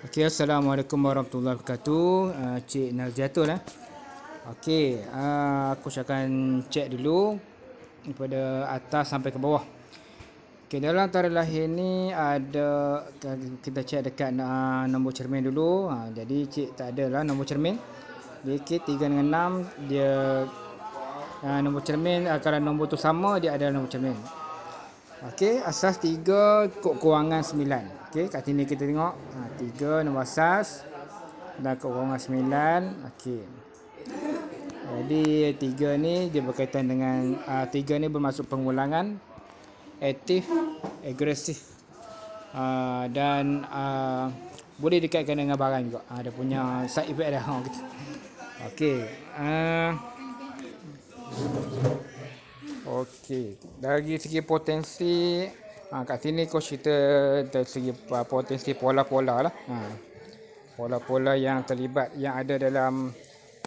Okey, Assalamualaikum warahmatullahi wabarakatuh. Cik Narjatul Okey, aku akan cek dulu daripada atas sampai ke bawah. Okey, dalam tarikh lahir ni ada kita cek dekat nombor cermin dulu. Jadi cik tak ada lah nombor cermin. Dikit 3 dengan 6 dia nombor cermin, kalau nombor tu sama dia ada nombor cermin. Okey, asas 3 kod kewangan 9. Okey, kat sini kita tengok 3 nombor asas dan kod kewangan 9. Okey. Jadi 3 ni dia berkaitan dengan 3 ni bermaksud pengulangan, aktif, agresif. Dan boleh dikaitkan dengan barang juga. Dia punya side effect dia. Okey. Okey, dari segi potensi, kat sini coach kita dari segi potensi pola-pola lah. Pola-pola yang terlibat, yang ada dalam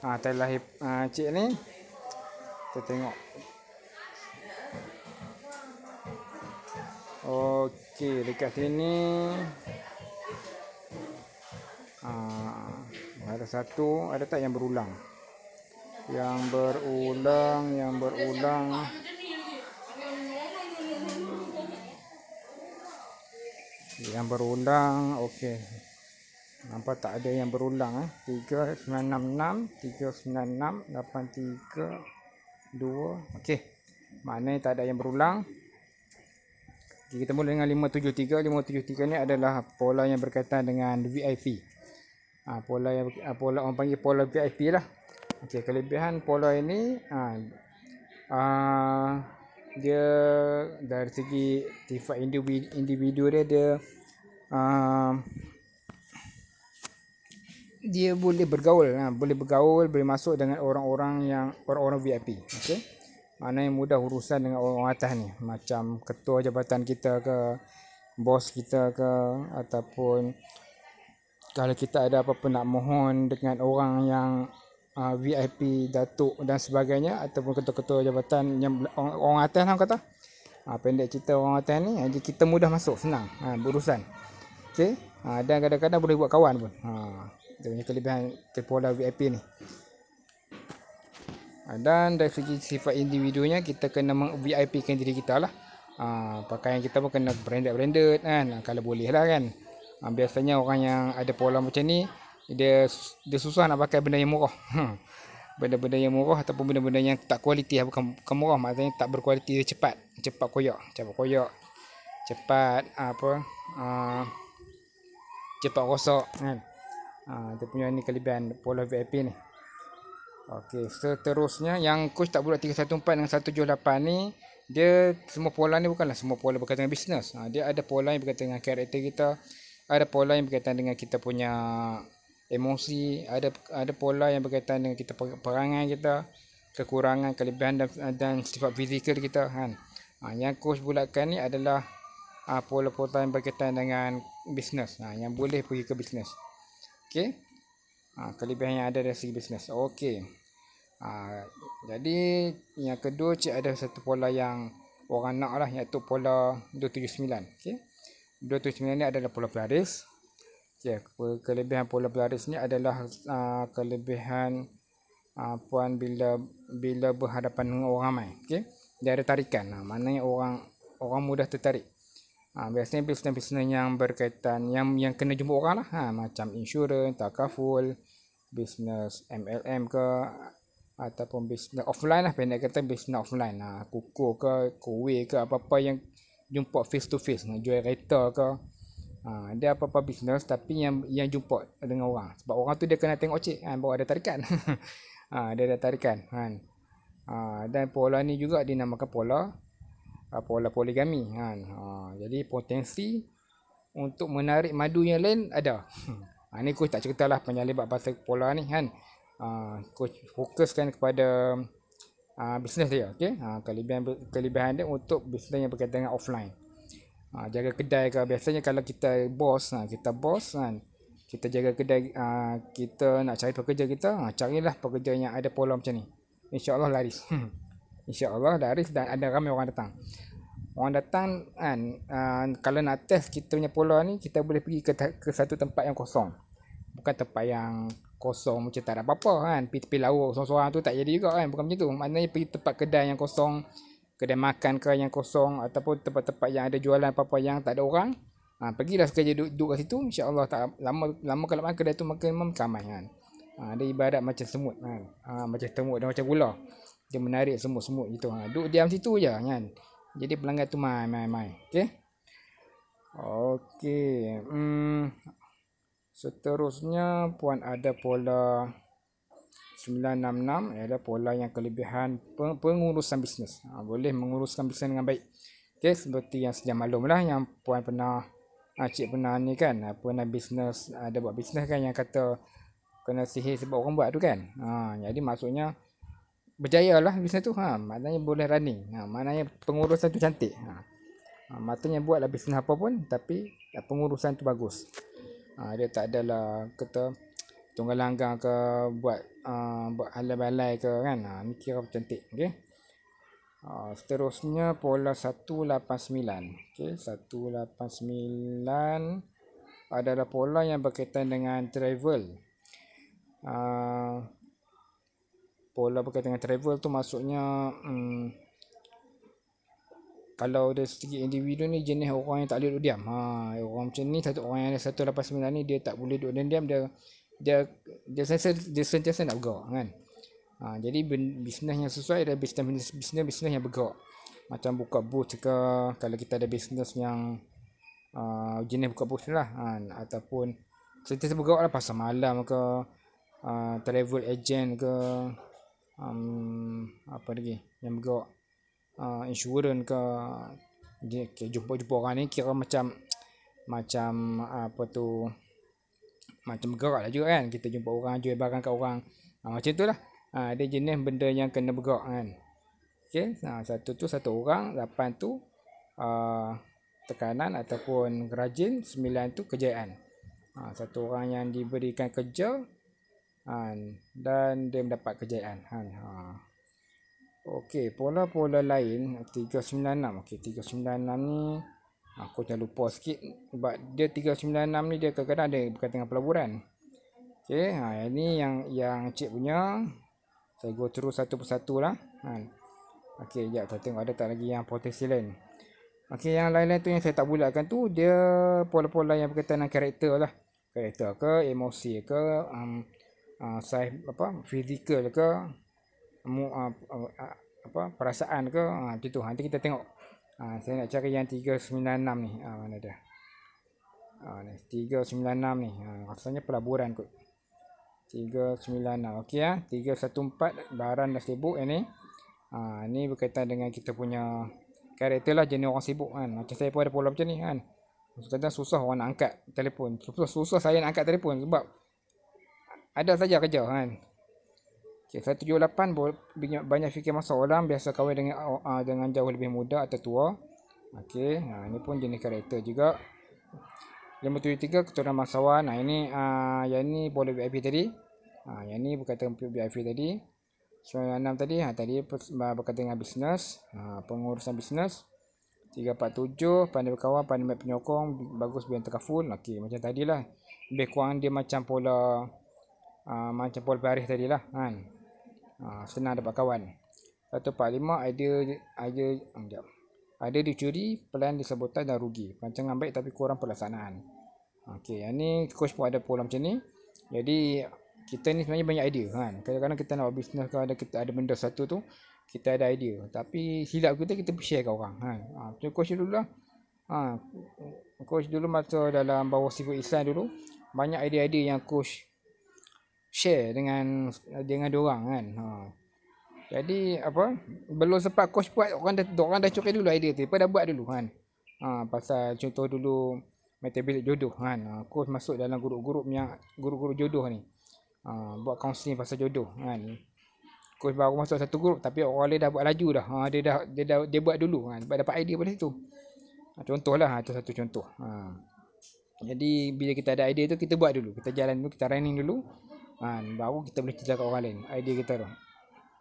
tarikh lahir cik ni. Kita tengok. Okey, dekat sini ada satu, ada tak yang berulang? Yang berulang. Okey. Nampak tak ada yang berulang 3966, 396, 832. Okey. Maknanya tak ada yang berulang. Okay, kita mula dengan 573. 573 ni adalah pola yang berkaitan dengan VIP. Pola orang panggil pola VIP lah. Okey, kelebihan pola ini dia dari segi sifat individu dia dia boleh bergaul, boleh masuk dengan orang-orang VIP. Okey. Maknanya mudah urusan dengan orang atas ni, macam ketua jabatan kita ke, bos kita ke, ataupun kalau kita ada apa-apa nak mohon dengan orang yang VIP, datuk dan sebagainya, ataupun ketua-ketua jabatan yang orang atas lah kata. Pendek cerita orang atas ni, jadi kita mudah masuk, senang berurusan. Okey. Dan kadang-kadang boleh buat kawan pun. Dia punya kelebihan pola VIP ni. Dan dari segi sifat individunya, kita kena meng-VIP-kan diri kita lah. Pakaian kita pun kena branded kan, kalau boleh lah kan. Biasanya orang yang ada pola macam ni, dia susah nak pakai benda yang murah. Benda-benda yang murah ataupun benda-benda yang tak kualiti, bukan murah, maksudnya tak berkualiti, dia cepat koyak, cepat cepat rosak kan. Dia punya ni kelebihan pola VIP ni. Okey, seterusnya yang coach tak bulat 314 dengan 178 ni, dia semua pola ni bukanlah semua pola berkaitan dengan bisnes. Dia ada pola yang berkaitan dengan karakter kita, ada pola yang berkaitan dengan kita punya emosi, ada pola yang berkaitan dengan kita perangai kita, kekurangan, kelebihan dan sifat fizikal kita kan. Yang coach bulatkan ni adalah pola-pola yang berkaitan dengan bisnes, yang boleh pergi ke bisnes. Okey. Kelebihan yang ada dari segi bisnes. Okey. Jadi yang kedua cik ada satu pola yang orang nak lah, iaitu pola 279. Okey. 279 ni adalah pola pelaris. Okey, kelebihan pola pelaris ni adalah kelebihan puan bila berhadapan dengan orang ramai. Okey. Dia ada tarikan. Maknanya orang mudah tertarik. Biasanya bisnes-bisnes yang berkaitan yang kena jumpa orang lah, macam insurans, takaful, bisnes MLM ke, ataupun bisnes offline lah, pendek kata bisnes offline, kukuh ke, kuih ke, apa-apa yang jumpa face to face, jual kereta ke, dia apa-apa bisnes tapi yang jumpa dengan orang, sebab orang tu dia kena tengok cik baru ada tarikan. Dia ada tarikan kan. Dan pola ni juga dinamakan pola poligami kan. Jadi potensi untuk menarik madu yang lain ada. Ni coach tak ceritalah penyalibat pasal pola ni kan. Coach fokuskan kepada bisnes dia. Okey. Kelebihan dia untuk bisnes yang berkaitan dengan offline. Jaga kedai ke, biasanya kalau kita bos kan, kita jaga kedai, kita nak cari pekerja kita, carilah pekerja yang ada pola macam ni. InsyaAllah laris. InsyaAllah laris dan ada ramai orang datang. Orang datang kan, kalau nak test kita punya pola ni, kita boleh pergi ke satu tempat yang kosong. Bukan tempat yang kosong macam tak ada apa-apa kan. Pergi laut seorang-seorang tu tak jadi juga kan. Bukan macam tu. Maknanya pergi tempat kedai yang kosong, kedai makan ke yang kosong, ataupun tempat-tempat yang ada jualan apa-apa yang tak ada orang. Pergilah sekali duduk kat situ, insya-Allah tak lama kelamaan kedai tu makin ramai kan. Dia ibarat macam semut kan. Macam semut dan macam ular. Dia menarik semut-semut gitu. Duduk diam situ je kan. Jadi pelanggan tu mai. Okey. Okey. Seterusnya puan ada pola 966, ialah pola yang kelebihan pengurusan bisnes. Boleh menguruskan bisnes dengan baik. Okey, seperti yang sedia maklum lah, yang puan pernah, cik pernah ni kan, pernah bisnes, ada buat bisnes kan yang kata kena sihir sebab orang buat tu kan. Jadi maksudnya berjaya lah bisnes tu. Maknanya boleh running. Maknanya pengurusan tu cantik. Maknanya buatlah bisnes apa pun, tapi pengurusan tu bagus. Dia tak adalah kata tunggal langgang ke buat halai-balai ke kan. Ni kira cantik. Okey. Seterusnya pola 189. Okey, 189 adalah pola yang berkaitan dengan travel. Pola berkaitan dengan travel tu maksudnya kalau dari segi individu ni jenis orang yang tak boleh duduk diam. Orang macam ni, satu orang yang ada 189 ni dia tak boleh duduk diam, dia sentiasa nak bergerak kan. Jadi bisnes yang sesuai adalah bisnes yang bergerak. Macam buka booth ke, kalau kita ada bisnes yang jenis buka booth lah ataupun sentiasa bergerak lah, pasar malam ke, travel agent ke, apa lagi yang bergerak, insurans ke. Jumpa orang ni kira macam apa tu, macam bergerak lah juga kan. Kita jumpa orang, jual barang kat orang, macam tu lah. Dia jenis benda yang kena bergerak kan. Okay, satu tu satu orang, 8 tu tekanan ataupun rajin, 9 tu kejayaan. Satu orang yang diberikan kerja dan dia mendapat kejayaan. Okey, pola-pola lain 396. Okey, 396 ni aku jangan lupa sikit sebab dia 396 ni dia kadang-kadang ada berkaitan dengan pelaburan. Okey, ini yang cik punya. Saya go through satu persatu lah. Okey, jap saya tengok ada tak lagi yang potensi lain. Okey, yang lain-lain tu yang saya tak bulatkan tu dia pola-pola yang berkaitan dengan karakter lah. Karakter ke, emosi ke, size apa, fizikal ke, perasaan ke, macam tu. Nanti kita tengok. Saya nak cari yang 396 ni. Mana dia? Ni 396 ni. Rasanya pelaburan kot. 396. Okey 314 barang dah sibuk ni. Ni berkaitan dengan kita punya karakter lah, jenis orang sibuk kan. Macam saya pun ada pola macam ni kan. Kadang-kadang susah orang nak angkat telefon. Susah saya nak angkat telefon sebab ada saja kerja kan. Okay, 178 banyak fikir masa orang biasa kahwin dengan jauh lebih muda atau tua. Okey, ini pun jenis karakter juga. 573 keturunan bangsawan. Yang ni boleh VIP tadi. Yang ni berkaitan VIP tadi. 96 tadi, tadi berkaitan dengan bisnes, pengurusan bisnes. 347 pandai berkawan, pandai penyokong, bagus biar terkaful. Okey, macam tadilah. Lebih kurang dia macam pola baris tadilah kan. Senang dapat kawan. 145 ada dicuri, plan disabotaj dan rugi. Rancangan baik tapi kurang pelaksanaan. Okey, yang ni coach pun ada pola macam ni. Jadi kita ni sebenarnya banyak idea kan. Kadang-kadang kita nak buat bisnes ke, kita ada benda satu tu, kita ada idea. Tapi silap kita share kat orang kan. Macam coach dulu lah. Coach dulu masa dalam bawah Sifut Ihsan dulu, banyak idea-idea yang coach share dengan diorang kan. Jadi apa, belum sempat coach buat, orang dah cokek dulu idea tu, lepas dah buat dulu kan. Pasal contoh dulu mata bilik jodoh kan. Coach masuk dalam grup-grup yang guru-guru jodoh ni. Buat kaunseling pasal jodoh kan. Coach baru masuk satu grup tapi orang lain dah buat laju dah. Dia buat dulu kan, sebab dapat idea pada situ. Contohlah, itu satu contoh. Jadi bila kita ada idea tu, kita buat dulu, kita jalan dulu, kita running dulu. Baru kita boleh cerita kat orang lain idea kita tu.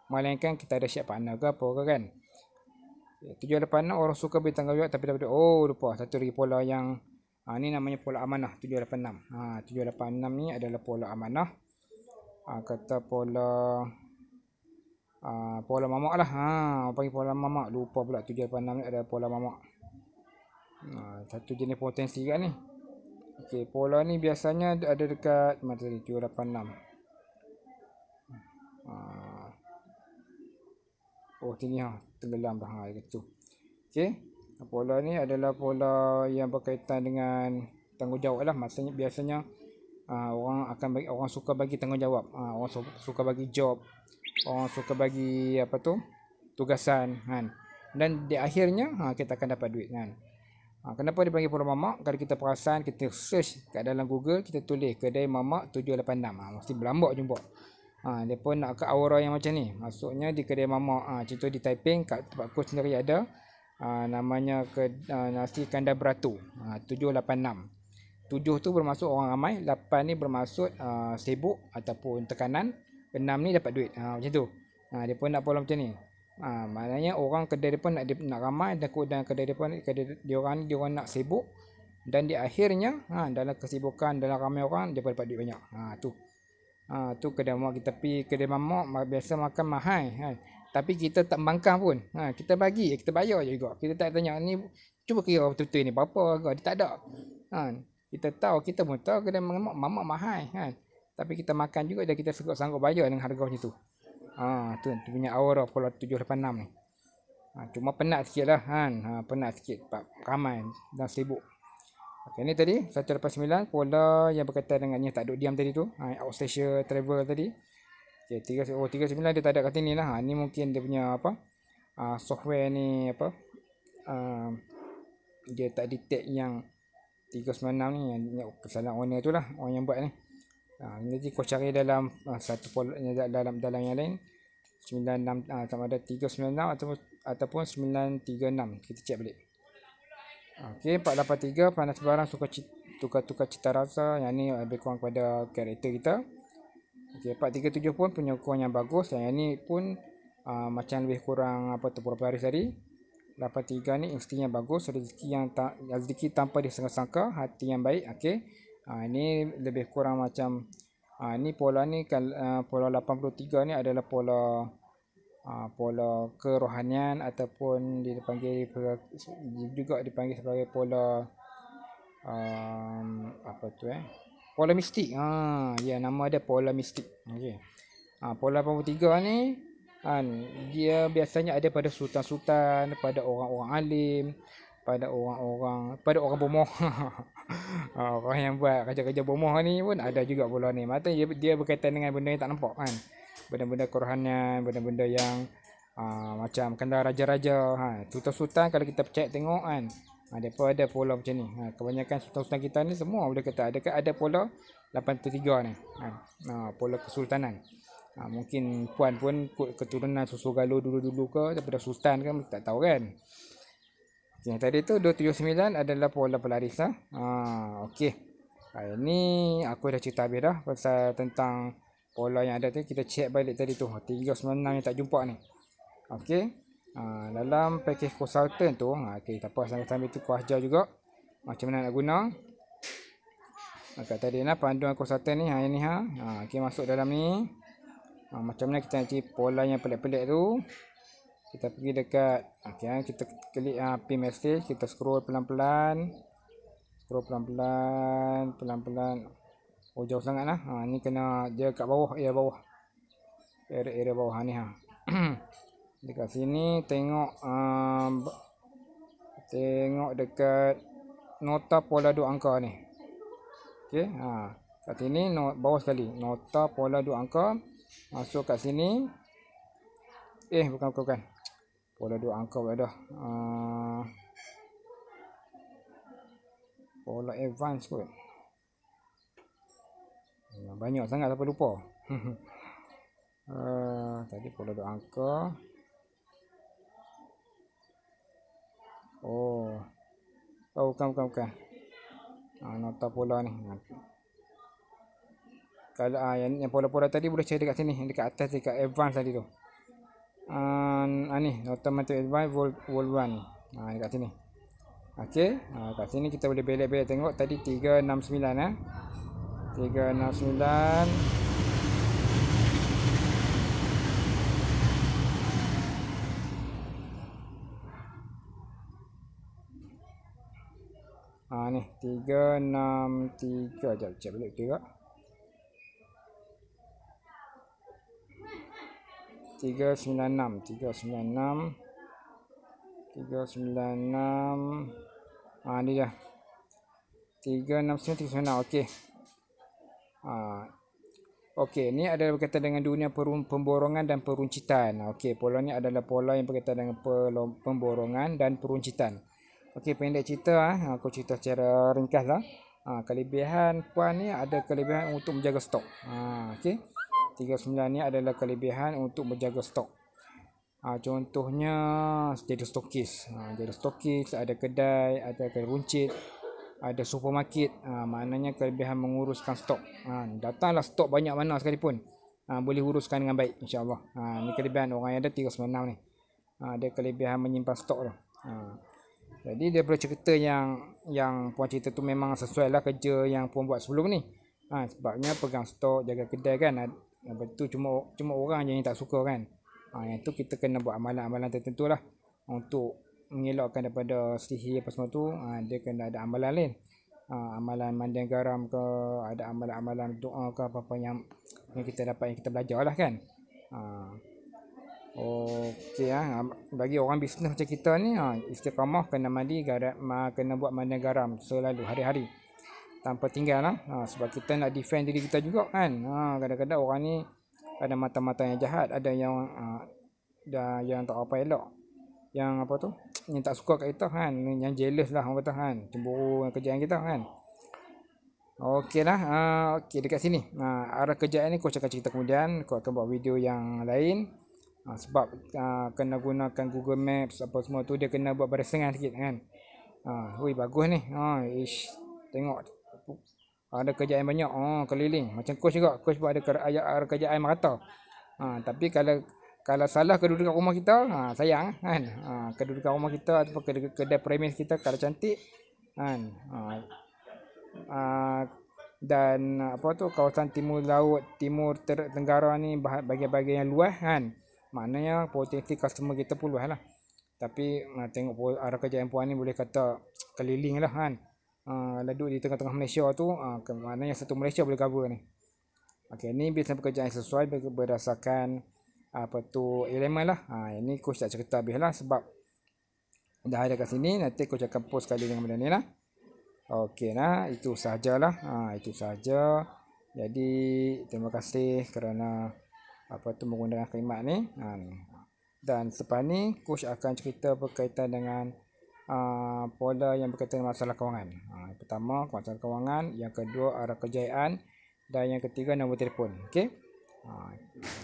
Melainkan kita ada siap partner ke apa ke kan. 786 orang suka beri tanggungjawab tapi dapat duit. Oh, lupa. Satu lagi pola yang ni namanya pola amanah 786. 786 ni adalah pola amanah. Kata pola pola mamak lah. Panggil pola mamak. Lupa pula 786 ni adalah pola mamak. Satu jenis potensi kan ni. Okey, pola ni biasanya ada dekat mana tadi 786. Oh, sini tenggelam dah gitu. Okey. Pola ni adalah pola yang berkaitan dengan tanggungjawab lah. Maksudnya biasanya orang akan bagi, orang suka bagi tanggungjawab. Orang suka bagi job. Orang suka bagi tugasan kan. Dan di akhirnya kita akan dapat duit kan. Kenapa dipanggil pola mamak? Kalau kita perasan, kita search kat dalam Google, kita tulis kedai mamak 786. Mesti berlambak jumpa. Dia pun nak ke aura yang macam ni. Maksudnya di kedai mamak, contoh di Taiping kat tempat aku sendiri ada namanya nasi kandar beratu 786. 7 tu bermaksud orang ramai, 8 ni bermaksud sibuk ataupun tekanan, 6 ni dapat duit. Macam tu. Dia pun nak pola macam ni. Maknanya orang kedai dia pun nak ramai dan kedai dia pun dia orang nak sibuk, dan di akhirnya dalam kesibukan, dalam ramai orang dia dapat duit banyak. Tu kedai mamak kita pergi. Kedai mamak biasa makan mahal kan. Tapi kita tak membangkang pun. Kita bagi, kita bayar je juga. Kita tak tanya ni, cuba kira betul-betul ni berapa harga. Dia tak ada. Kita tahu, kita pun tahu kedai mamak mahal kan. Tapi kita makan juga dan kita sanggup bayar dengan harga macam tu. Tu punya aura pola 786 ni. Cuma penat sikit lah kan. Penat sikit. Ramai dan sibuk. Okay, ni tadi 189 pola yang berkaitan dengan yang tak duduk diam tadi tu. Outstation travel tadi. Okay, 39 dia tak ada kat sini lah. Ni mungkin dia punya software ni dia tak detect yang 396 ni, yang kesalahan owner tu lah, orang yang buat ni. Jadi kau cari dalam satu pola dalam yang lain 96 sama ada 396 ataupun 936. Kita check balik. Okey, 483 panas barang suka tukar-tukar cita rasa. Yang ni lebih kurang kepada karakter kita. Okey, 437 pun punya ukuran yang bagus. Yang ni pun macam lebih kurang pola pelaris tadi. 83 ni instinya bagus, rezeki tanpa disangka-sangka, hati yang baik. Okey. Ini lebih kurang macam ni pola ni pola 83 ni adalah pola kerohanian ataupun dipanggil juga dipanggil sebagai pola pola mistik. Ya, nama dia pola mistik. Okey. Pola 83 ni dia biasanya ada pada sultan-sultan, pada orang-orang alim, pada orang bomoh. Orang yang buat kerja-kerja bomoh ni pun ada juga pola ni. Maksudnya dia berkaitan dengan benda yang tak nampak kan. Benda-benda kerohanian, benda-benda yang macam kandang raja-raja. Sultan-sultan kalau kita percaya tengok kan, dia pun ada pola macam ni. Kebanyakan sultan-sultan kita ni semua boleh kata ada pola 83 ni. Pola kesultanan. Mungkin puan pun keturunan Susu Galuh dulu-dulu ke, daripada sultan kan, tak tahu kan. Yang tadi tu 279 adalah pola pelaris lah. Okey. Ini aku dah cerita habis dah pasal tentang pola yang ada tu. Kita check balik tadi tu 396 yang tak jumpa ni. Okey. Dalam package consultant tu, okey, tak apa, sambil tu ku ajar juga macam mana nak guna. Kat tadi lah panduan consultant ni, ini okey, masuk dalam ni. Macam mana kita nak cari pola yang pelik-pelik tu. Kita pergi dekat kita klik pin message, kita scroll pelan-pelan. Pelan-pelan. Oh, jauh sangat lah. Ni kena dia kat bawah, bawah. Area bawah ni dekat sini tengok dekat nota pola 2 angka ni. Okey, kat sini bawah sekali nota pola 2 angka. Masuk kat sini. Bukan. Pola 2 angka pula dah. Pola advance kot. Banyak sangat apa lupa. Tadi pola 2 angka. Bukan. Nota pola ni. Kalau yang pola-pola tadi boleh cari dekat sini, dekat atas, dekat advance tadi tu. Ni automatic advice volt 1. Dekat sini. Okey, kat sini kita boleh belek-belek tengok tadi 369 369. Ni 363. Jap cek balik juga. 396 ni dah 369. Okey. Okey, ni adalah berkaitan dengan dunia pemborongan dan peruncitan. Okey, pola ni adalah pola yang berkaitan dengan pemborongan dan peruncitan. Okey, pendek cerita aku cerita secara ringkas lah. Kelebihan puan ni ada kelebihan untuk menjaga stok. Okey. 39 ni adalah kelebihan untuk menjaga stok. Contohnya jadi stokis. Jadi stokis, ada kedai, ada kedai runcit, ada supermarket. Maknanya kelebihan menguruskan stok. Datanglah stok banyak mana sekalipun, boleh uruskan dengan baik, insya-Allah. Ni kelebihan orang yang ada 396 ni. Ada kelebihan menyimpan stok tu. Jadi daripada cerita yang puan cerita tu memang sesuai lah kerja yang puan buat sebelum ni. Sebabnya pegang stok, jaga kedai kan. Betul, cuma orang je yang tak suka kan. Yang tu kita kena buat amalan-amalan tertentu lah untuk mengelakkan daripada sihir apa semua tu. Dia kena ada amalan lain. Amalan mandian garam ke, ada amalan-amalan doa ke, apa-apa yang kita dapat, yang kita belajar lah kan. Okey, bagi orang bisnes macam kita ni, istiqamah kena mandi garam, kena buat mandian garam selalu hari-hari tanpa tinggal lah. Sebab kita nak defend diri kita juga kan. Kadang-kadang orang ni ada mata-mata yang jahat, ada yang tak apa elok, yang apa tu, yang tak suka kat kita kan, yang jealous lah orang kata kan, cemburu dengan kerjaan kita kan. Okey lah. Okey, dekat sini arah kerjaan ni kau akan cerita kemudian. Kau akan buat video yang lain. Sebab kena gunakan Google Maps apa semua tu, dia kena buat barisan sikit kan. Woi bagus ni. Tengok ada kerjaan banyak. Keliling macam coach juga. Coach buat ada kerjaan merata. Tapi kalau salah kedudukan rumah kita, sayang kan. Kedudukan rumah kita ataupun kedai premis kita kalau cantik kan. Dan apa tu, kawasan timur laut, timur tenggara ni bahagian-bahagian yang luas kan. Maknanya potensi customer kita pun luas lah. Tapi tengok arah kerjaan puan ni boleh kata keliling lah kan. Duduk di tengah-tengah Malaysia tu, maknanya satu Malaysia boleh cover ni. Okey, ni bisnes pekerjaan yang sesuai berdasarkan apa tu elemen lah. Ini coach tak cerita habis lah sebab dah ada kat sini. Nanti coach akan post sekali dengan benda ni lah. Okey lah, itu sahajalah. Itu sahaja. Jadi terima kasih kerana menggunakan khidmat ni. Dan selepas ni coach akan cerita berkaitan dengan pola yang berkaitan dengan masalah kewangan. Pertama masalah kewangan, yang kedua arah kejayaan, dan yang ketiga nombor telefon. Okey.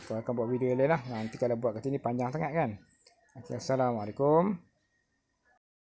Kau akan buat video lain lah. Nanti kalau buat kat sini panjang sangat kan. Assalamualaikum.